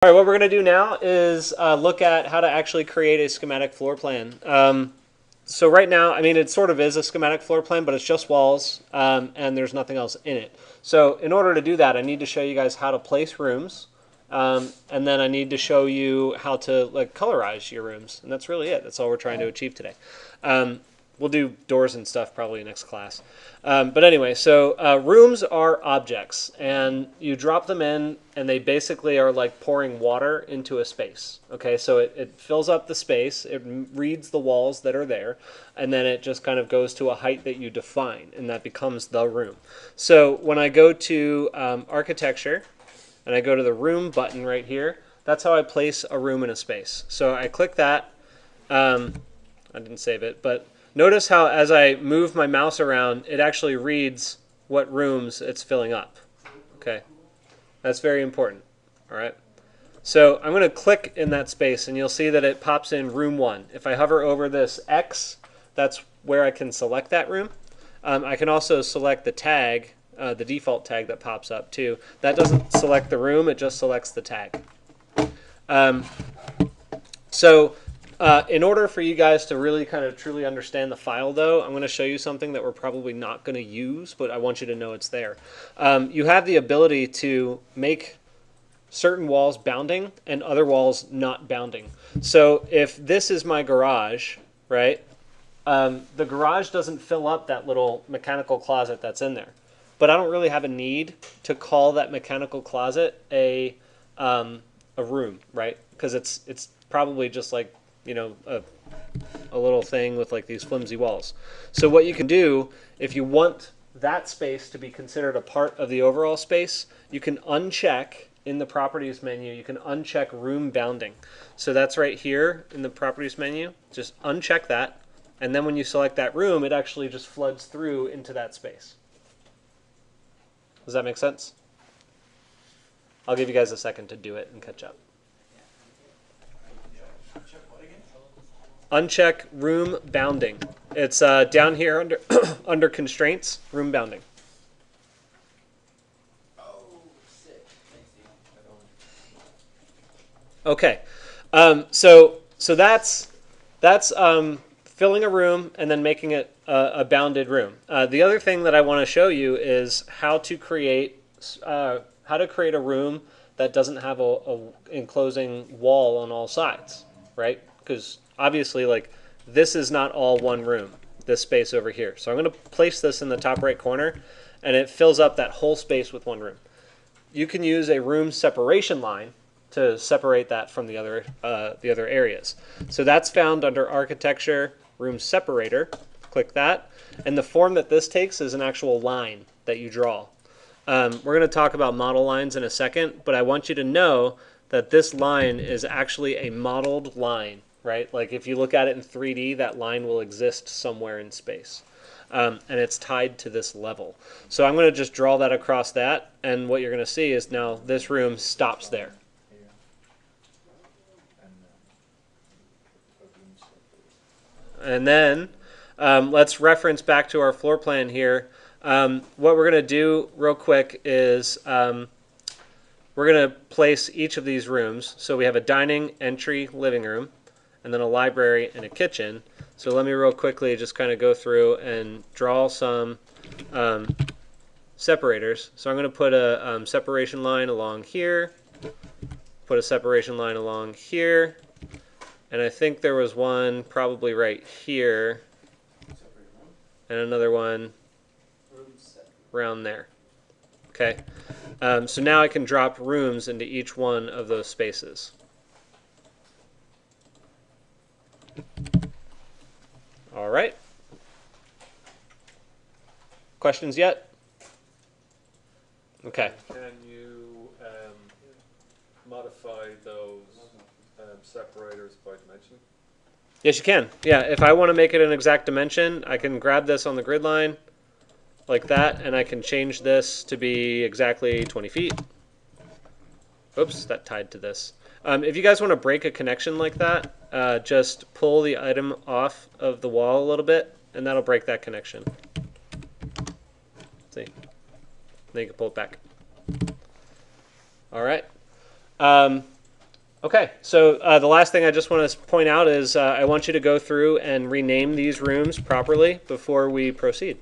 All right, what we're going to do now is look at how to actually create a schematic floor plan. So right now, I mean, it sort of is a schematic floor plan, but it's just walls and there's nothing else in it. So in order to do that, I need to show you guys how to place rooms. And then I need to show you how to colorize your rooms. And that's really it. That's all we're trying to achieve today. We'll do doors and stuff probably next class. But anyway, so rooms are objects, and you drop them in, and they basically are like pouring water into a space. Okay, so it fills up the space, it reads the walls that are there, and then it just kind of goes to a height that you define, and that becomes the room. So when I go to architecture, and I go to the room button right here, that's how I place a room in a space. So I click that. I didn't save it, but notice how as I move my mouse around, it actually reads what rooms it's filling up. Okay, that's very important. All right, so I'm going to click in that space, and you'll see that it pops in room 1. If I hover over this X, that's where I can select that room. I can also select the tag, the default tag that pops up too. That doesn't select the room, it just selects the tag. In order for you guys to really kind of truly understand the file, though, I'm going to show you something that we're probably not going to use, but I want you to know it's there. You have the ability to make certain walls bounding and other walls not bounding. So if this is my garage, right, the garage doesn't fill up that little mechanical closet that's in there. But I don't really have a need to call that mechanical closet a room, right? Because it's probably just like, you know, a little thing with like these flimsy walls. So what you can do, if you want that space to be considered a part of the overall space, you can uncheck in the properties menu, you can uncheck room bounding. So that's right here in the properties menu. Just uncheck that. And then when you select that room, it actually just floods through into that space. Does that make sense? I'll give you guys a second to do it and catch up. Uncheck room bounding. It's down here under under constraints, room bounding. Okay, so that's filling a room and then making it a bounded room. The other thing that I want to show you is how to create a room that doesn't have a enclosing wall on all sides, right? Because obviously, like, this is not all one room, this space over here. So I'm going to place this in the top right corner, and it fills up that whole space with one room. You can use a room separation line to separate that from the other areas. So that's found under Architecture, Room Separator. Click that. And the form that this takes is an actual line that you draw. We're going to talk about model lines in a second, but I want you to know that this line is actually a modeled line, right? Like if you look at it in 3D, that line will exist somewhere in space. And it's tied to this level. So I'm going to just draw that across that, and what you're going to see is now this room stops there. And then let's reference back to our floor plan here. What we're going to do real quick is we're going to place each of these rooms. So we have a dining, entry, living room, and then a library and a kitchen. So let me real quickly just kind of go through and draw some separators. So I'm going to put a separation line along here, put a separation line along here, and I think there was one probably right here, and another one around there. Okay, so now I can drop rooms into each one of those spaces. All right. Questions yet? Okay. Can you modify those separators by dimension? Yes, you can. Yeah, if I want to make it an exact dimension, I can grab this on the grid line like that, and I can change this to be exactly 20 feet. Oops, that tied to this. If you guys want to break a connection like that, just pull the item off of the wall a little bit, and that'll break that connection. See? Then you can pull it back. All right. Okay, so the last thing I just want to point out is I want you to go through and rename these rooms properly before we proceed.